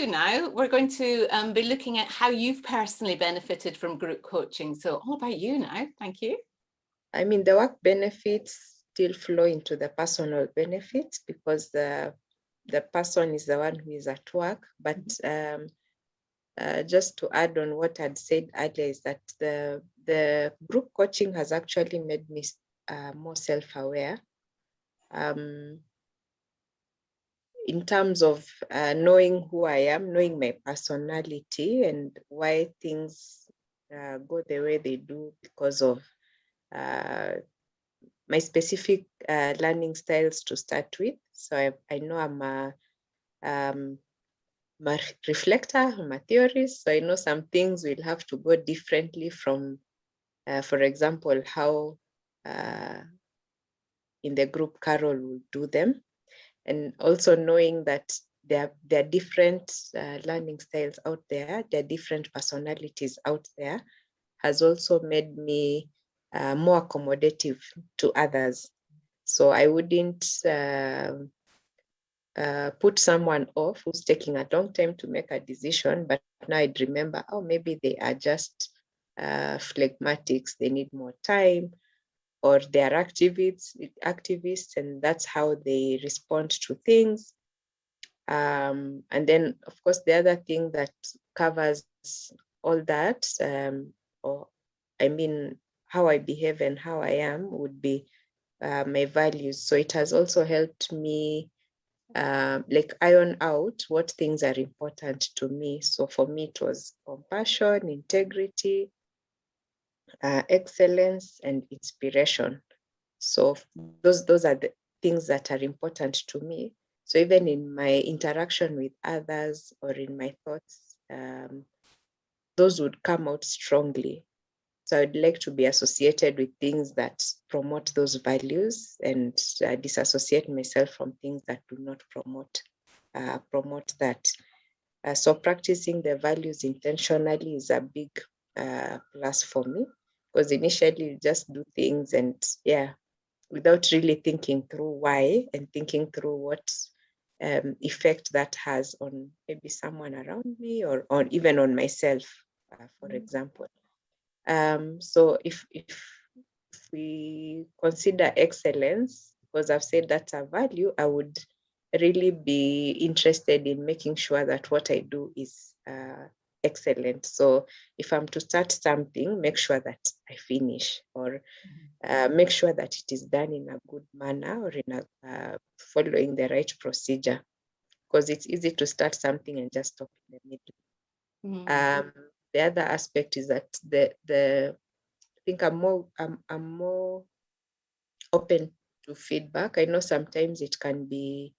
you now. We're going to be looking at how you've personally benefited from group coaching. So all about you now. Thank you. I mean, the work benefits still flow into the personal benefits because the person is the one who is at work. But just to add on what I'd said earlier is that the group coaching has actually made me more self-aware. In terms of knowing who I am, knowing my personality and why things go the way they do because of my specific learning styles to start with. So I know I'm a reflector, I'm a theorist. So I know some things will have to go differently from, for example, how in the group Carol will do them. And also knowing that there are different learning styles out there, there are different personalities out there, has also made me more accommodative to others. So I wouldn't put someone off who's taking a long time to make a decision, but now I'd remember, oh, maybe they are just phlegmatics, they need more time, or they are activists, and that's how they respond to things. And then, of course, the other thing that covers all that, or I mean, how I behave and how I am would be my values. So it has also helped me like iron out what things are important to me. So for me, it was compassion, integrity, excellence, and inspiration. So those are the things that are important to me. So even in my interaction with others or in my thoughts, those would come out strongly. So I'd like to be associated with things that promote those values and disassociate myself from things that do not promote that. So practicing the values intentionally is a big plus for me, because initially you just do things and without really thinking through why and thinking through what effect that has on maybe someone around me or even on myself, for example. So if we consider excellence, because I've said that's a value, I would really be interested in making sure that what I do is excellent. So if I'm to start something, make sure that I finish, or make sure that it is done in a good manner or in a following the right procedure, because it's easy to start something and just stop in the middle. The other aspect is that I think I'm more open to feedback. I know sometimes it can be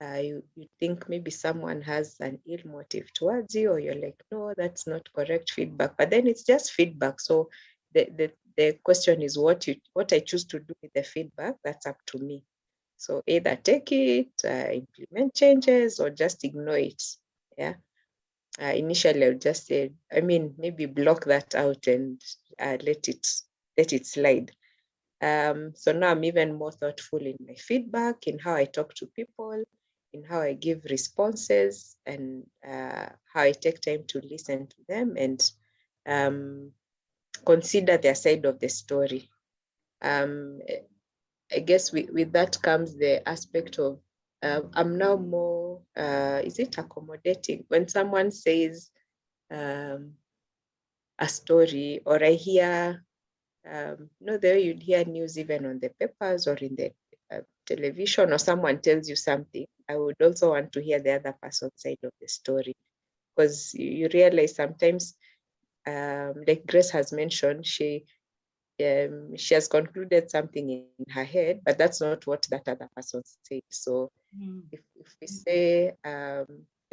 you think maybe someone has an ill motive towards you, or you're like, no, that's not correct feedback, but then it's just feedback. So the question is what I choose to do with the feedback, that's up to me. So either take it, implement changes, or just ignore it. Yeah. Initially I would just say, I mean, maybe block that out and let it slide. So now I'm even more thoughtful in my feedback, in how I talk to people, in how I give responses, and how I take time to listen to them and consider their side of the story. I guess with that comes the aspect of I'm now more, is it accommodating? When someone says a story, or I hear, the way you'd hear news even on the papers or in the television, or someone tells you something, I would also want to hear the other person's side of the story, because you realize sometimes, like Grace has mentioned, she has concluded something in her head, but that's not what that other person said. So if we say, I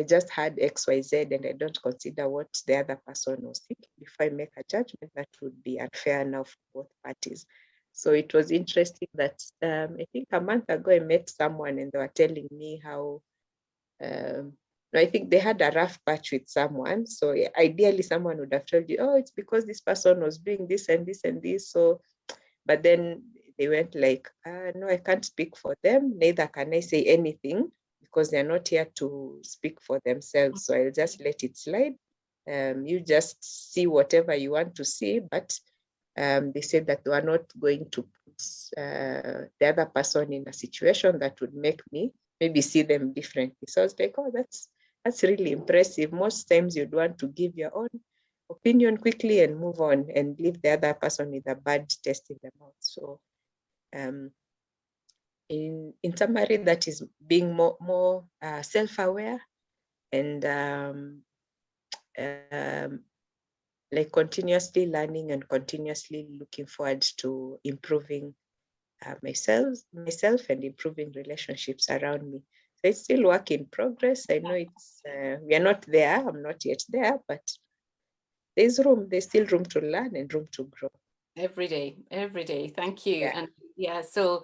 just had XYZ and I don't consider what the other person was thinking before I make a judgment, that would be unfair now for both parties. So it was interesting that I think a month ago I met someone and they were telling me how I think they had a rough patch with someone. So ideally someone would have told you, oh, it's because this person was doing this and this and this. So, but then they went like, no, I can't speak for them. Neither can I say anything, because they're not here to speak for themselves. So I'll just let it slide. You just see whatever you want to see, but they said that they are not going to put the other person in a situation that would make me maybe see them differently. So I was like, oh, that's really impressive. Most times you'd want to give your own opinion quickly and move on and leave the other person with a bad taste in the mouth. So in summary, that is being more self-aware and like continuously learning and continuously looking forward to improving myself and improving relationships around me. So it's still work in progress. I know it's we are not there. I'm not yet there, but there's still room to learn and room to grow. Every day. Thank you. Yeah. And yeah, so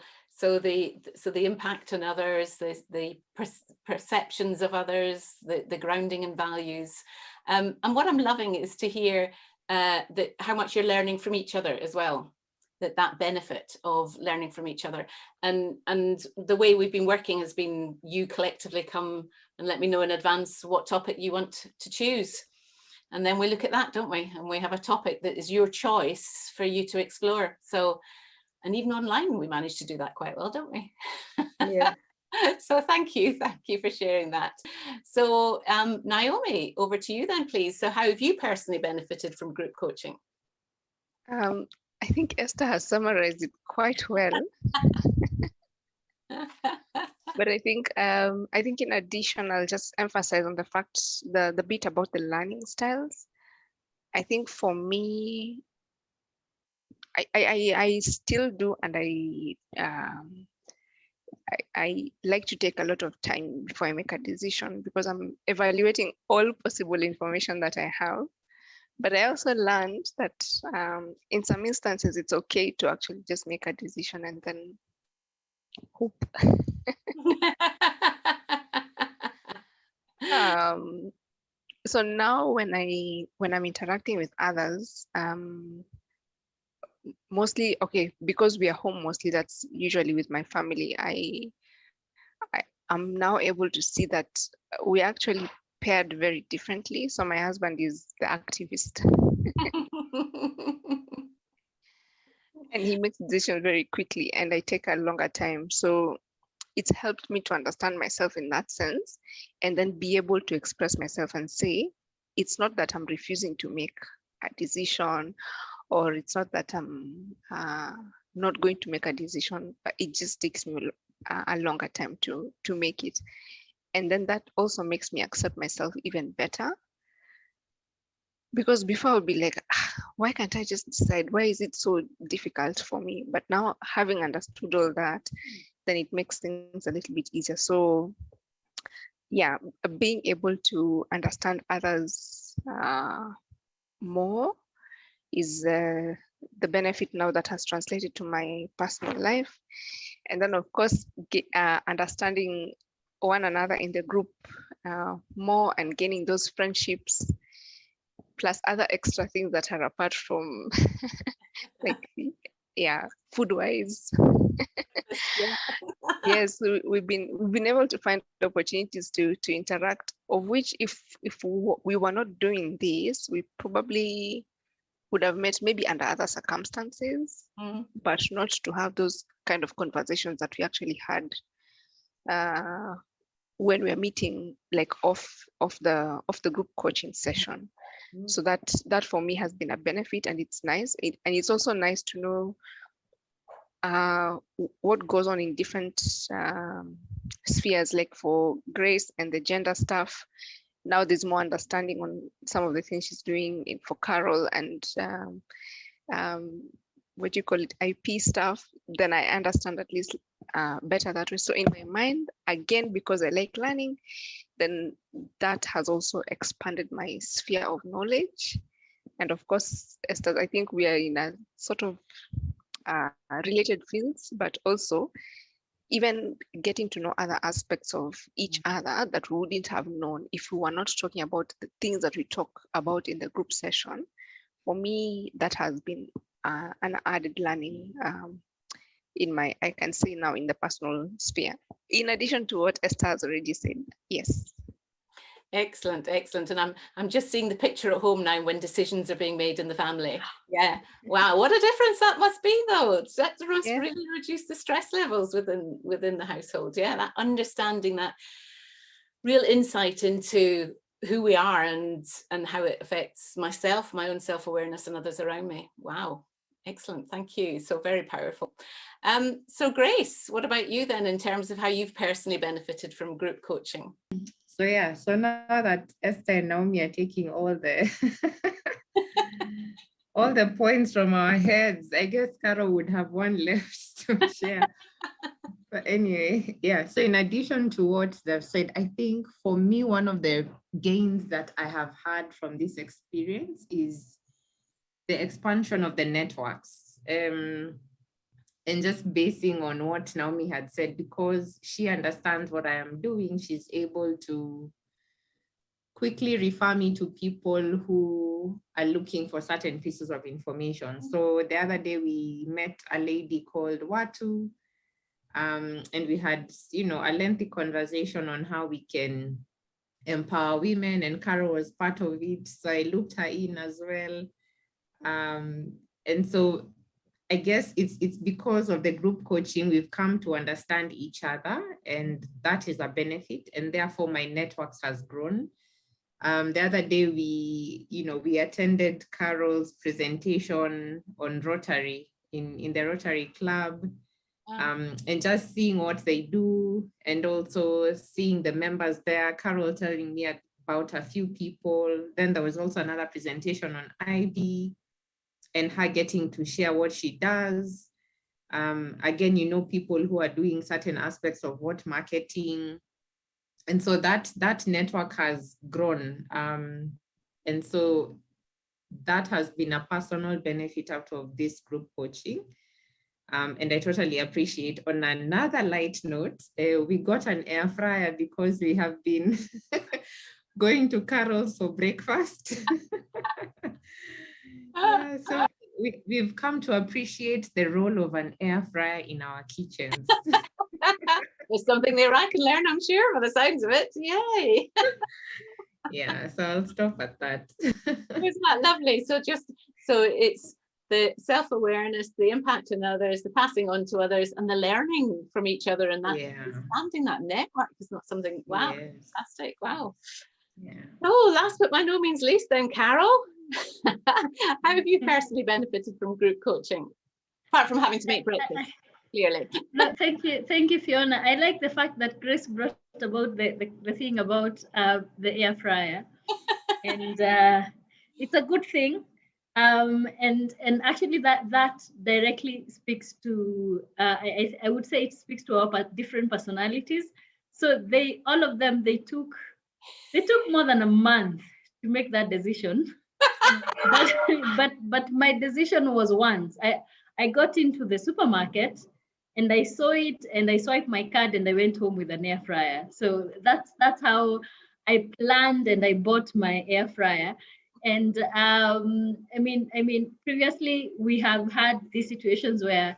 the impact on others, the perceptions of others, the grounding in values. And what I'm loving is to hear that how much you're learning from each other as well. That benefit of learning from each other, and the way we've been working has been you collectively come and let me know in advance what topic you want to choose, and then we look at that, don't we, and we have a topic that is your choice for you to explore. So, and even online we managed to do that quite well, don't we? Yeah. So thank you for sharing that. So Naomi, over to you then, please. So how have you personally benefited from group coaching? I think Esther has summarized it quite well. But I think in addition, I'll just emphasize on the fact, the bit about the learning styles. I think for me, I still do, and I like to take a lot of time before I make a decision, because I'm evaluating all possible information that I have. But I also learned that in some instances, it's okay to actually just make a decision and then hope. So now when I'm interacting with others, mostly, okay, because we are home mostly, that's usually with my family, I'm now able to see that we actually paired very differently. So my husband is the activist. And he makes decisions very quickly, and I take a longer time. So it's helped me to understand myself in that sense, and then be able to express myself and say, it's not that I'm refusing to make a decision, or it's not that I'm not going to make a decision, but it just takes me a longer time to make it. And then that also makes me accept myself even better. Because before I would be like, why can't I just decide? Why is it so difficult for me? But now, having understood all that, then it makes things a little bit easier. So yeah, being able to understand others more is the benefit now that has translated to my personal life. And then of course, understanding one another in the group more, and gaining those friendships, plus other extra things that are apart from like, yeah, food wise. Yeah. Yes, we've been able to find opportunities to interact, of which if we were not doing this, we probably would have met maybe under other circumstances, but not to have those kind of conversations that we actually had when we are meeting, like off the group coaching session. So that for me has been a benefit, and it's nice. And it's also nice to know what goes on in different spheres, like for Grace and the gender stuff. Now there's more understanding on some of the things she's doing for Carol, and what do you call it, IP stuff. Then I understand at least better that way. So in my mind, again, because I like learning, then that has also expanded my sphere of knowledge. And of course, Esther, I think we are in a sort of related fields, but also even getting to know other aspects of each other that we wouldn't have known if we were not talking about the things that we talk about in the group session. For me, that has been an added learning in my, I can say now, in the personal sphere. In addition to what Esther has already said, yes. Excellent, excellent. And I'm just seeing the picture at home now when decisions are being made in the family. Yeah. Wow, what a difference that must be, though. That must really reduce the stress levels within the household. Yeah, that understanding, that real insight into who we are and how it affects myself, my own self-awareness, and others around me. Wow. Excellent. Thank you. So very powerful. So Grace, what about you then, in terms of how you've personally benefited from group coaching? So yeah, so now that Esther and Naomi are taking all the all the points from our heads, I guess Carol would have one left to share. But anyway, yeah, so in addition to what they've said, I think for me, one of the gains that I have had from this experience is the expansion of the networks. And just basing on what Naomi had said, because she understands what I am doing, she's able to quickly refer me to people who are looking for certain pieces of information. So the other day we met a lady called Watu, and we had, a lengthy conversation on how we can empower women, and Carol was part of it. So I looped her in as well. And so I guess it's because of the group coaching, we've come to understand each other, and that is a benefit. And therefore my networks has grown. The other day we attended Carol's presentation on Rotary in the Rotary Club, and just seeing what they do, and also seeing the members there, Carol telling me about a few people. Then there was also another presentation on IB, and her getting to share what she does. Again, people who are doing certain aspects of what marketing. And so that network has grown. And so that has been a personal benefit out of this group coaching. And I totally appreciate. On another light note, we got an air fryer because we have been going to Carol's for breakfast. Yeah, so we've come to appreciate the role of an air fryer in our kitchens. There's something there I can learn, I'm sure, by the sounds of it. Yay. Yeah, so I'll stop at that. Isn't that lovely? So it's the self-awareness, the impact on others, the passing on to others, and the learning from each other, and that expanding that network is not something, wow, fantastic, wow. Yeah. Oh, last but by no means least then, Carol, how have you personally benefited from group coaching, apart from having to make breakfast? Clearly. No, thank you, Fiona. I like the fact that Grace brought about the thing about the air fryer, and it's a good thing. And actually that directly speaks to I would say it speaks to our different personalities. So all of them took more than a month to make that decision. but my decision was once I got into the supermarket and I saw it, and I swiped my card, and I went home with an air fryer. So that's how I planned, and I bought my air fryer. And I mean, previously we have had these situations where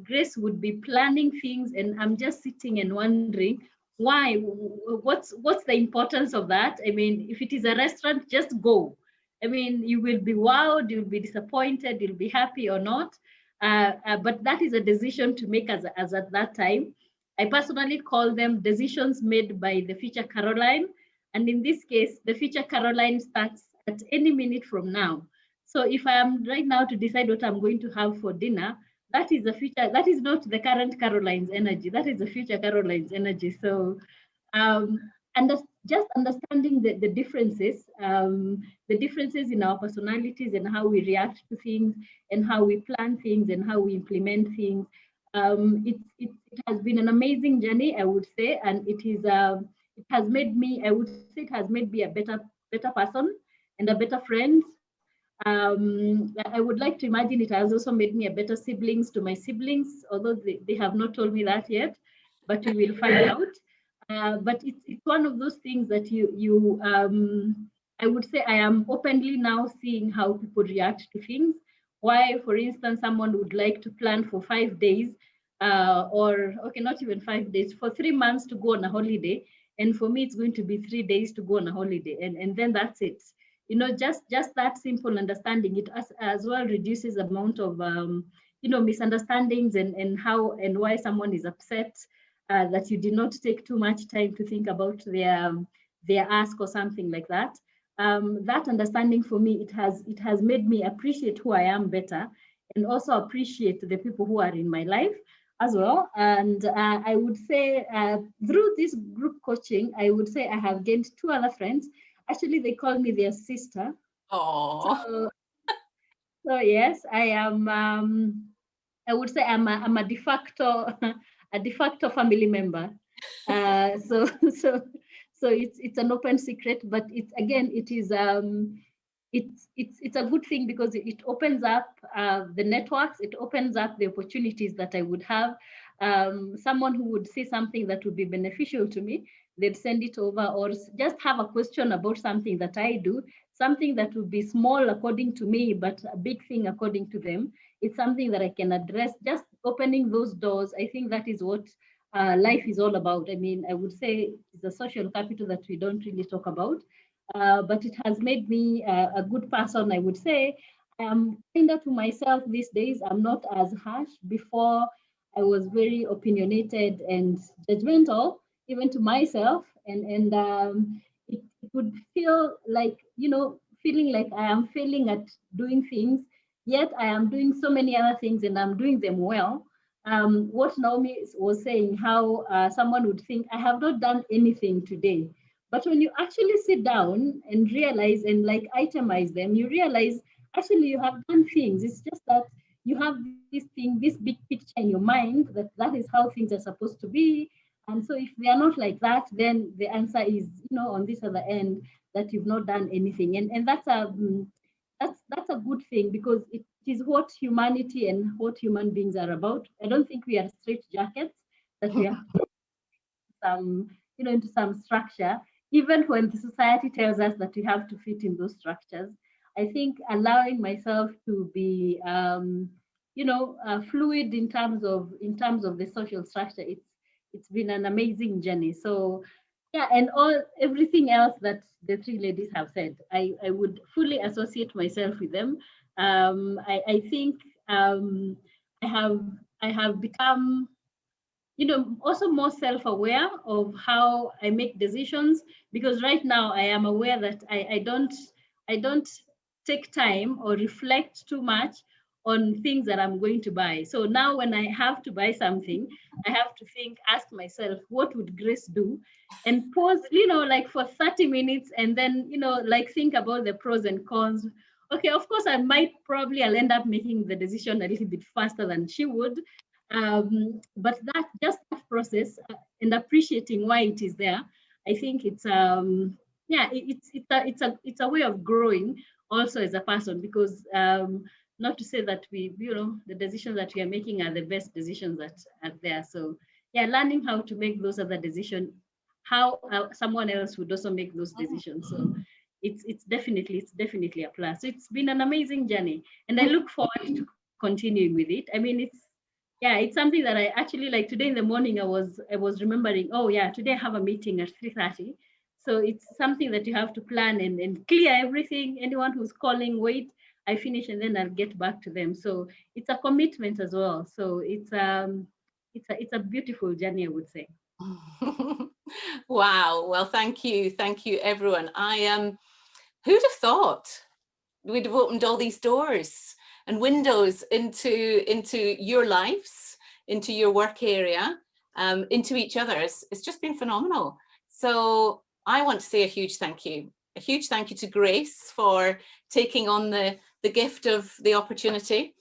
Grace would be planning things, and I'm just sitting and wondering why. What's the importance of that? I mean, if it is a restaurant, just go. I mean, you will be wowed, you'll be disappointed, you'll be happy or not. But that is a decision to make as at that time. I personally call them decisions made by the future Caroline. And in this case, the future Caroline starts at any minute from now. So if I am right now to decide what I'm going to have for dinner, that is the future, that is not the current Caroline's energy, that is the future Caroline's energy. So and just understanding the differences in our personalities and how we react to things and how we plan things and how we implement things. It has been an amazing journey, I would say, and it has made me, I would say it has made me a better person and a better friend. I would like to imagine it has also made me a better siblings to my siblings, although they have not told me that yet, but we will find out. But it's one of those things that I would say I am openly now seeing how people react to things. Why, for instance, someone would like to plan for 5 days, or okay, not even 5 days, for 3 months to go on a holiday. And for me, it's going to be 3 days to go on a holiday. And then that's it. You know, just that simple understanding, it as well reduces the amount of, you know, misunderstandings and how and why someone is upset, that you did not take too much time to think about their ask or something like that. That understanding for me, it has made me appreciate who I am better, and also appreciate the people who are in my life as well. And I would say through this group coaching, I would say I have gained 2 other friends. Actually, they call me their sister. Oh, So yes, I am. I would say I'm a de facto a de facto family member. So so it's an open secret, but it's again it is it's a good thing because it opens up the networks. It opens up the opportunities that I would have. Someone who would see something that would be beneficial to me, they'd send it over, or just have a question about something that I do, something that would be small according to me, but a big thing according to them. It's something that I can address. Just opening those doors, I think that is what life is all about. I mean, I would say it's a social capital that we don't really talk about, but it has made me a good person, I would say. I'm kinder to myself these days. I'm not as harsh. Before, I was very opinionated and judgmental, even to myself, and it would feel like, you know, feeling like I am failing at doing things, yet I am doing so many other things and I'm doing them well. What Naomi was saying, how someone would think, I have not done anything today. But when you actually sit down and realize and like itemize them, you realize actually you have done things. It's just that you have this thing, this big picture in your mind that that is how things are supposed to be. And so if they are not like that, then the answer is, you know, on this other end, that you've not done anything. And that's a good thing, because it is what humanity and what human beings are about. I don't think we are straight jackets, that we are some, you know, into some structure, even when the society tells us that we have to fit in those structures. I think allowing myself to be, you know, fluid in terms of the social structure, it's been an amazing journey. So yeah, and everything else that the 3 ladies have said, I would fully associate myself with them. I think I have become, you know, also more self-aware of how I make decisions, because right now I am aware that I don't take time or reflect too much on things that I'm going to buy. So now when I have to buy something, I have to ask myself, what would Grace do? And pause, you know, like for 30 minutes, and then, you know, like think about the pros and cons. Okay, of course, I'll end up making the decision a little bit faster than she would. But that just that process, and appreciating why it is there, I think it's yeah, it's a way of growing also as a person, because not to say that we, you know, the decisions that we are making are the best decisions that are there. So yeah, learning how to make those other decisions, how someone else would also make those decisions. So it's definitely a plus. So it's been an amazing journey, and I look forward to continuing with it. I mean, it's something that I actually, like today in the morning, I was remembering, oh yeah, today I have a meeting at 3:30. So it's something that you have to plan and clear everything. Anyone who's calling, wait, I finish and then I'll get back to them. So it's a commitment as well. So it's a beautiful journey, I would say. Wow. Well, thank you everyone. Who'd have thought we'd have opened all these doors and windows into your lives, into your work area, into each other's. It's just been phenomenal. So I want to say a huge thank you to Grace for taking on the gift of the opportunity,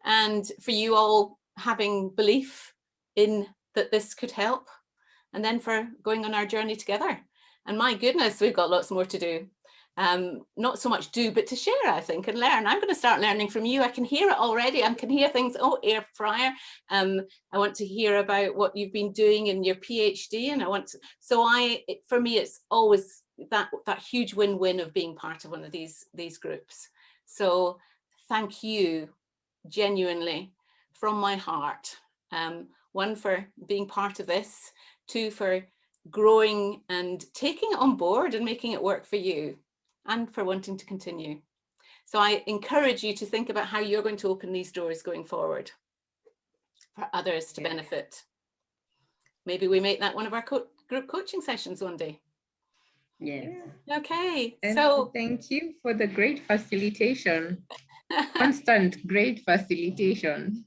and for you all having belief in that this could help, and then for going on our journey together. And my goodness, we've got lots more to do. Not so much do, but to share, I think, and learn. I'm going to start learning from you. I can hear it already. I can hear things. Oh, air fryer. I want to hear about what you've been doing in your PhD, and for me, it's always that huge win-win of being part of one of these groups. So thank you, genuinely, from my heart. One, for being part of this. Two, for growing and taking it on board and making it work for you, and for wanting to continue. So I encourage you to think about how you're going to open these doors going forward for others to benefit. Maybe we make that one of our group coaching sessions one day. Yes. Okay, And so thank you for the great facilitation. Constant great facilitation.